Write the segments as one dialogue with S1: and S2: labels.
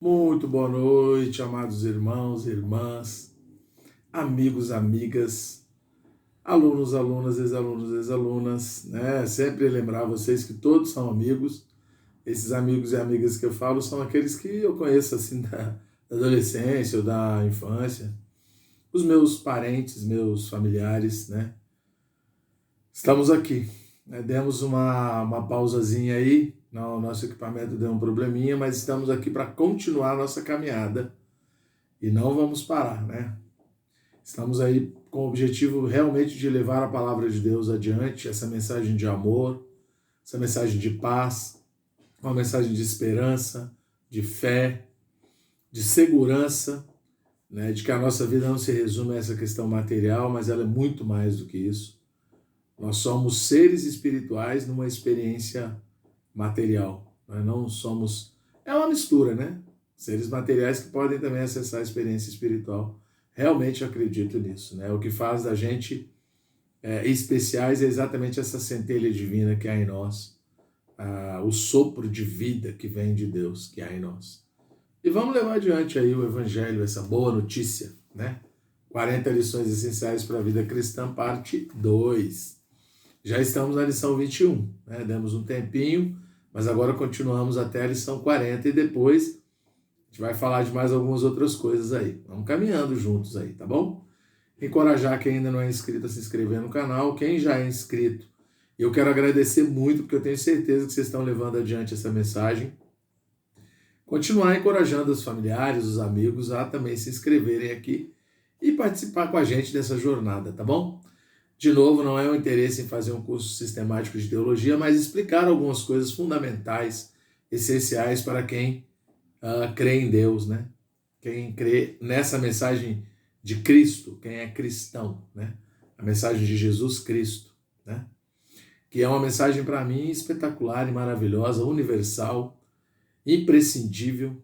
S1: Muito boa noite, amados irmãos, irmãs, amigos, amigas, alunos, alunas, ex-alunos, ex-alunas, né? Sempre lembrar vocês que todos são amigos. Esses amigos e amigas que eu falo são aqueles que eu conheço assim da adolescência ou da infância, os meus parentes, meus familiares, né? Estamos aqui, né? Demos uma pausazinha aí, o nosso equipamento deu um probleminha, mas estamos aqui para continuar a nossa caminhada e não vamos parar, né? Estamos aí com o objetivo realmente de levar a palavra de Deus adiante, essa mensagem de amor, essa mensagem de paz, uma mensagem de esperança, de fé, de segurança, né? De que a nossa vida não se resume a essa questão material, mas ela é muito mais do que isso. Nós somos seres espirituais numa experiência material. Nós não somos... É uma mistura, né? Seres materiais que podem também acessar a experiência espiritual. Realmente acredito nisso, né? O que faz da gente especiais é exatamente essa centelha divina que há em nós, o sopro de vida que vem de Deus que há em nós. E vamos levar adiante aí o Evangelho, essa boa notícia, né? 40 lições essenciais para a vida cristã, parte 2. Já estamos na lição 21, né? Demos um tempinho, mas agora continuamos até a lição 40 e depois a gente vai falar de mais algumas outras coisas aí. Vamos caminhando juntos aí, tá bom? Encorajar quem ainda não é inscrito a se inscrever no canal, quem já é inscrito. Eu quero agradecer muito, porque eu tenho certeza que vocês estão levando adiante essa mensagem. Continuar encorajando os familiares, os amigos a também se inscreverem aqui e participar com a gente dessa jornada, tá bom? De novo, não é o interesse em fazer um curso sistemático de teologia, mas explicar algumas coisas fundamentais, essenciais para quem crê em Deus, né? Quem crê nessa mensagem de Cristo, quem é cristão, né? A mensagem de Jesus Cristo, né? Que é uma mensagem para mim espetacular e maravilhosa, universal, imprescindível,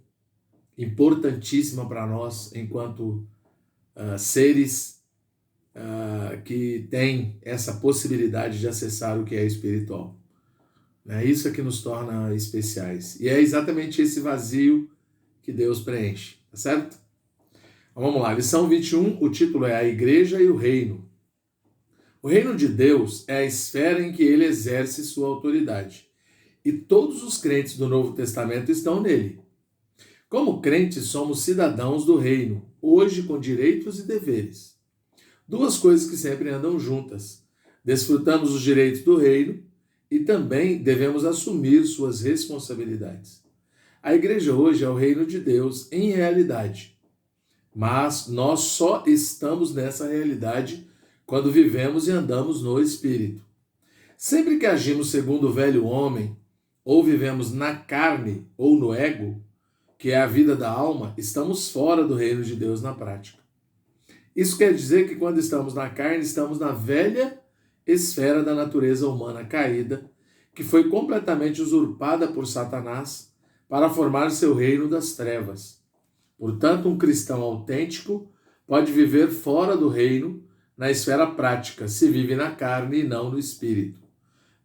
S1: importantíssima para nós enquanto seres que têm essa possibilidade de acessar o que é espiritual. Isso é que nos torna especiais. E é exatamente esse vazio que Deus preenche, tá certo? Então, vamos lá, lição 21, o título é A Igreja e o Reino. O reino de Deus é a esfera em que ele exerce sua autoridade. E todos os crentes do Novo Testamento estão nele. Como crentes, somos cidadãos do reino, hoje com direitos e deveres. Duas coisas que sempre andam juntas. Desfrutamos os direitos do reino e também devemos assumir suas responsabilidades. A igreja hoje é o reino de Deus em realidade, mas nós só estamos nessa realidade quando vivemos e andamos no Espírito. Sempre que agimos segundo o velho homem, ou vivemos na carne ou no ego, que é a vida da alma, estamos fora do reino de Deus na prática. Isso quer dizer que quando estamos na carne, estamos na velha esfera da natureza humana caída, que foi completamente usurpada por Satanás para formar seu reino das trevas. Portanto, um cristão autêntico pode viver fora do reino, na esfera prática, se vive na carne e não no espírito.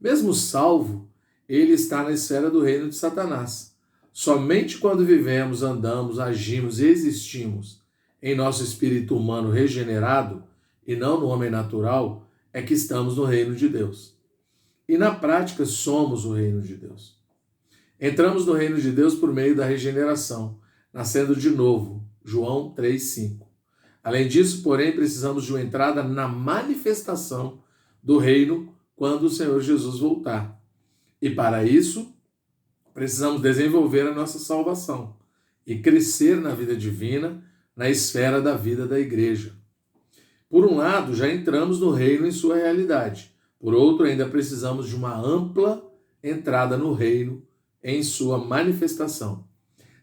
S1: Mesmo salvo, ele está na esfera do reino de Satanás. Somente quando vivemos, andamos, agimos e existimos em nosso espírito humano regenerado, e não no homem natural, é que estamos no reino de Deus. E na prática somos o reino de Deus. Entramos no reino de Deus por meio da regeneração, nascendo de novo, João 3,5. Além disso, porém, precisamos de uma entrada na manifestação do reino quando o Senhor Jesus voltar. E para isso, precisamos desenvolver a nossa salvação e crescer na vida divina, na esfera da vida da igreja. Por um lado, já entramos no reino em sua realidade. Por outro, ainda precisamos de uma ampla entrada no reino em sua manifestação.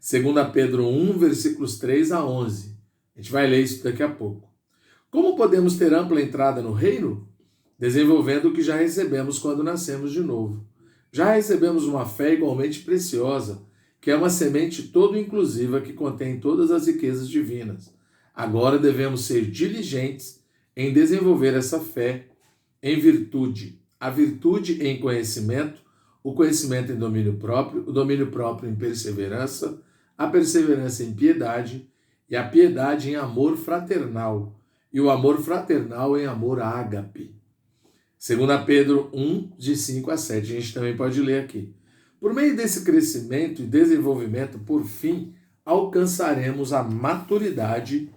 S1: 2 Pedro 1, versículos 3 a 11. A gente vai ler isso daqui a pouco. Como podemos ter ampla entrada no reino? Desenvolvendo o que já recebemos quando nascemos de novo. Já recebemos uma fé igualmente preciosa, que é uma semente todo inclusiva que contém todas as riquezas divinas. Agora devemos ser diligentes em desenvolver essa fé em virtude. A virtude em conhecimento, o conhecimento em domínio próprio, o domínio próprio em perseverança, a perseverança em piedade, e a piedade em amor fraternal, e o amor fraternal em amor ágape. 2 Pedro 1, de 5 a 7, a gente também pode ler aqui. Por meio desse crescimento e desenvolvimento, por fim, alcançaremos a maturidade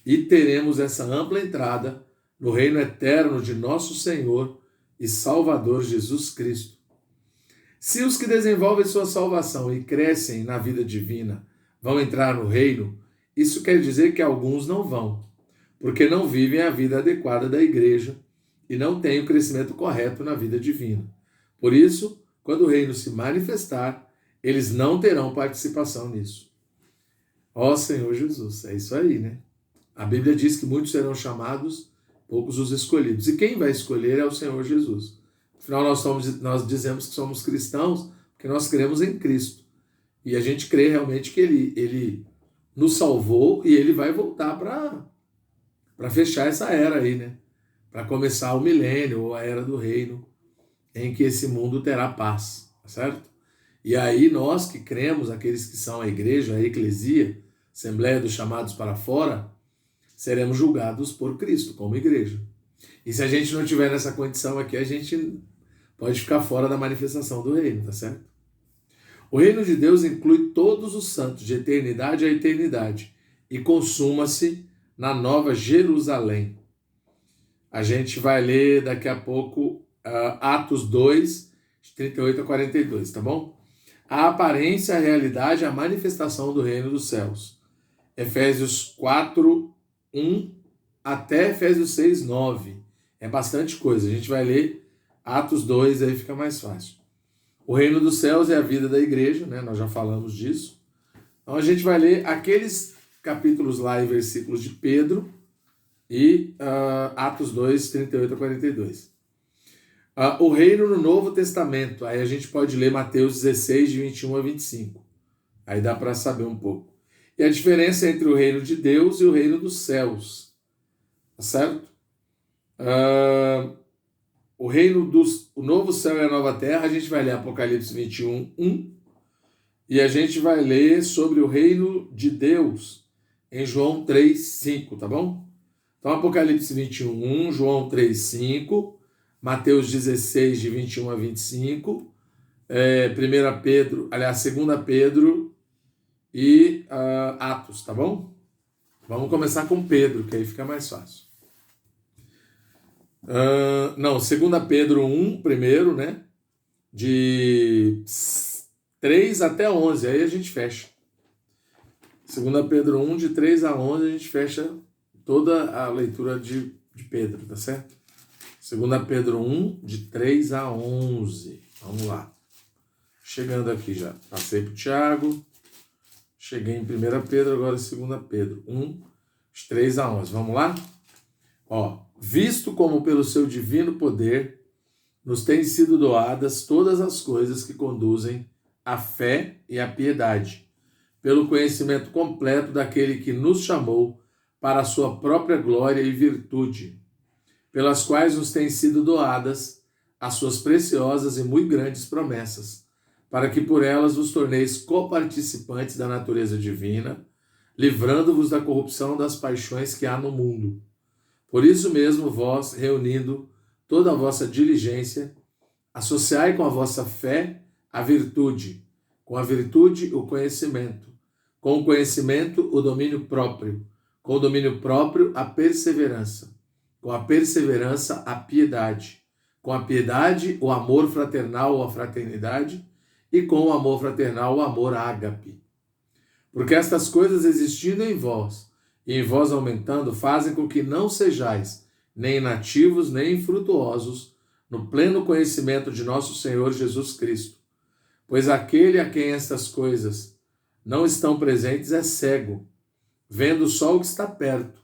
S1: e teremos essa ampla entrada no reino eterno de nosso Senhor e Salvador Jesus Cristo. Se os que desenvolvem sua salvação e crescem na vida divina vão entrar no reino, isso quer dizer que alguns não vão, porque não vivem a vida adequada da igreja e não têm o crescimento correto na vida divina. Por isso, quando o reino se manifestar, eles não terão participação nisso. Ó Senhor Jesus, é isso aí, né? A Bíblia diz que muitos serão chamados, poucos os escolhidos. E quem vai escolher é o Senhor Jesus. Afinal, nós dizemos que somos cristãos porque nós cremos em Cristo. E a gente crê realmente que Ele nos salvou e Ele vai voltar para fechar essa era aí, né? Para começar o milênio ou a era do reino, em que esse mundo terá paz, certo? E aí nós que cremos, aqueles que são a igreja, a eclesia, Assembleia dos Chamados para Fora, seremos julgados por Cristo como igreja. E se a gente não tiver nessa condição aqui, a gente pode ficar fora da manifestação do reino, tá certo? O reino de Deus inclui todos os santos, de eternidade a eternidade, e consuma-se na Nova Jerusalém. A gente vai ler daqui a pouco Atos 2, de 38 a 42, tá bom? A aparência, a realidade, a manifestação do reino dos céus. Efésios 4, 1 até Efésios 6, 9. É bastante coisa. A gente vai ler Atos 2, aí fica mais fácil. O reino dos céus é a vida da igreja, né? Nós já falamos disso. Então a gente vai ler aqueles capítulos lá e versículos de Pedro e Atos 2, 38 a 42. O reino no Novo Testamento, aí a gente pode ler Mateus 16, de 21 a 25. Aí dá para saber um pouco. E a diferença entre o reino de Deus e o reino dos céus. Tá certo? O novo céu e a nova terra, a gente vai ler Apocalipse 21, 1. E a gente vai ler sobre o reino de Deus em João 3, 5, tá bom? Então, Apocalipse 21, 1, João 3, 5, Mateus 16, de 21 a 25, 2 Pedro e Atos, tá bom? Vamos começar com Pedro, que aí fica mais fácil. 2 Pedro 1, primeiro, né? De 3 até 11, aí a gente fecha. 2 Pedro 1, de 3 a 11, a gente fecha toda a leitura de Pedro, tá certo? 2 Pedro 1, de 3 a 11. Vamos lá. Chegando aqui já. Passei para o Tiago. Cheguei em 1 Pedro, agora 2 Pedro 1, de 3 a 11. Vamos lá? Visto como pelo seu divino poder nos têm sido doadas todas as coisas que conduzem à fé e à piedade, pelo conhecimento completo daquele que nos chamou para a sua própria glória e virtude, pelas quais nos têm sido doadas as suas preciosas e muito grandes promessas, para que por elas vos torneis coparticipantes da natureza divina, livrando-vos da corrupção das paixões que há no mundo. Por isso mesmo, vós, reunindo toda a vossa diligência, associai com a vossa fé a virtude, com a virtude o conhecimento, com o conhecimento o domínio próprio, com o domínio próprio a perseverança, com a perseverança a piedade, com a piedade o amor fraternal ou a fraternidade, e com o amor fraternal o amor ágape. Porque estas coisas existindo em vós, e em vós aumentando, fazem com que não sejais nem inativos, nem infrutuosos no pleno conhecimento de nosso Senhor Jesus Cristo. Pois aquele a quem estas coisas não estão presentes é cego, vendo só o que está perto,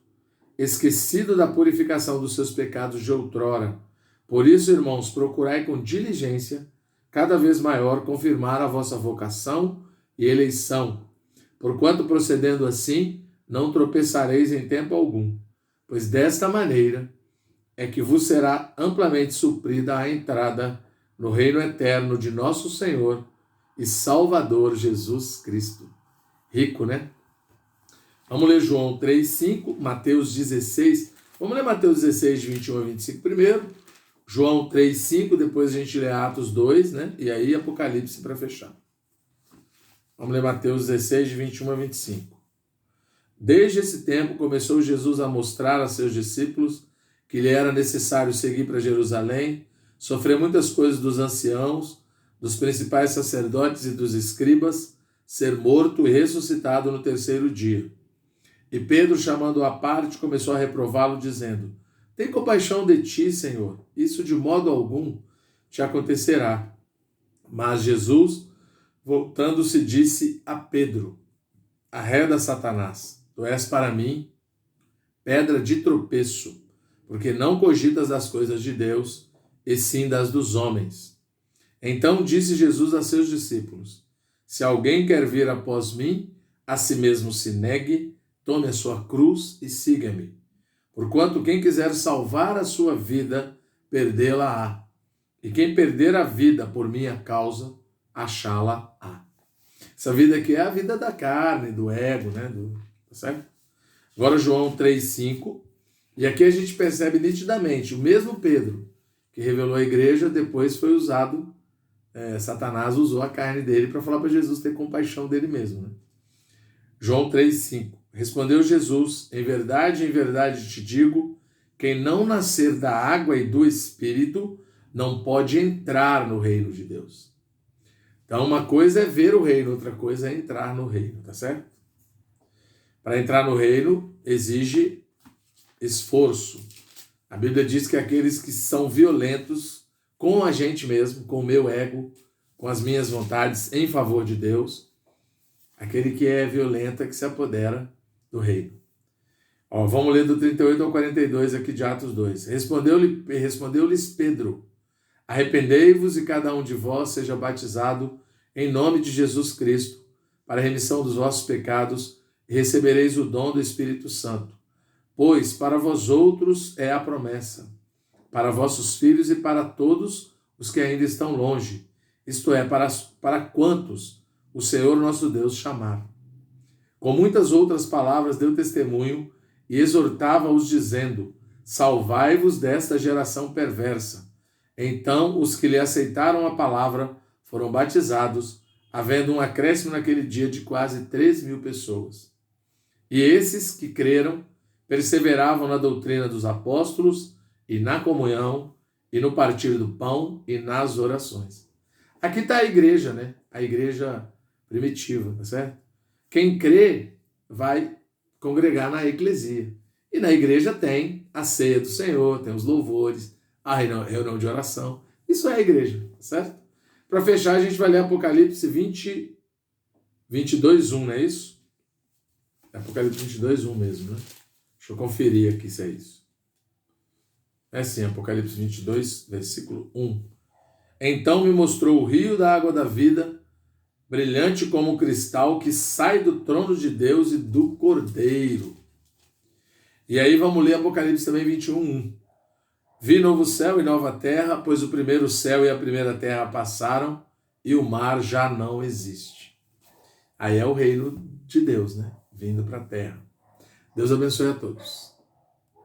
S1: esquecido da purificação dos seus pecados de outrora. Por isso, irmãos, procurai com diligência, cada vez maior, confirmar a vossa vocação e eleição, porquanto procedendo assim, não tropeçareis em tempo algum, pois desta maneira é que vos será amplamente suprida a entrada no reino eterno de nosso Senhor e Salvador Jesus Cristo. Rico, né? Vamos ler João 3:5, Mateus 16. Vamos ler Mateus 16, de 21 a 25 primeiro. João 3:5, depois a gente lê Atos 2, né? E aí Apocalipse para fechar. Vamos ler Mateus 16, de 21 a 25. Desde esse tempo começou Jesus a mostrar a seus discípulos que lhe era necessário seguir para Jerusalém, sofrer muitas coisas dos anciãos, dos principais sacerdotes e dos escribas, ser morto e ressuscitado no terceiro dia. E Pedro, chamando-o à parte, começou a reprová-lo, dizendo: tem compaixão de ti, Senhor, isso de modo algum te acontecerá. Mas Jesus, voltando-se, disse a Pedro: arreda, Satanás, tu és para mim pedra de tropeço, porque não cogitas das coisas de Deus, e sim das dos homens. Então disse Jesus a seus discípulos: se alguém quer vir após mim, a si mesmo se negue, tome a sua cruz e siga-me. Porquanto quem quiser salvar a sua vida, perdê-la-á. E quem perder a vida por minha causa, achá-la-á. Essa vida aqui é a vida da carne, do ego, né? Tá certo? Agora João 3:5. E aqui a gente percebe nitidamente, o mesmo Pedro que revelou a igreja, depois foi usado, Satanás usou a carne dele para falar para Jesus ter compaixão dele mesmo, né? João 3:5. Respondeu Jesus: em verdade te digo, quem não nascer da água e do Espírito não pode entrar no reino de Deus. Então uma coisa é ver o reino, outra coisa é entrar no reino, tá certo? Para entrar no reino exige esforço. A Bíblia diz que aqueles que são violentos com a gente mesmo, com o meu ego, com as minhas vontades em favor de Deus, aquele que é violento é que se apodera do reino. Vamos ler do 38 ao 42 aqui de Atos 2. Respondeu-lhes Pedro: arrependei-vos e cada um de vós seja batizado em nome de Jesus Cristo, para a remissão dos vossos pecados, e recebereis o dom do Espírito Santo. Pois para vós outros é a promessa, para vossos filhos e para todos os que ainda estão longe, isto é, para quantos o Senhor nosso Deus chamar. Com muitas outras palavras deu testemunho e exortava-os dizendo: salvai-vos desta geração perversa. Então os que lhe aceitaram a palavra foram batizados, havendo um acréscimo naquele dia de quase 3.000 pessoas. E esses que creram perseveravam na doutrina dos apóstolos e na comunhão e no partir do pão e nas orações. Aqui está a igreja, né? A igreja primitiva, tá certo? Quem crê vai congregar na eclesia. E na igreja tem a ceia do Senhor, tem os louvores, a reunião de oração. Isso é a igreja, tá certo? Para fechar, a gente vai ler Apocalipse 22:1, não é isso? Apocalipse 22:1 mesmo, né? Deixa eu conferir aqui se é isso. É sim, Apocalipse 22, versículo 1. Então me mostrou o rio da água da vida, brilhante como um cristal, que sai do trono de Deus e do Cordeiro. E aí vamos ler Apocalipse também 21:1. Vi novo céu e nova terra, pois o primeiro céu e a primeira terra passaram e o mar já não existe. Aí é o reino de Deus, né? Vindo para a terra. Deus abençoe a todos.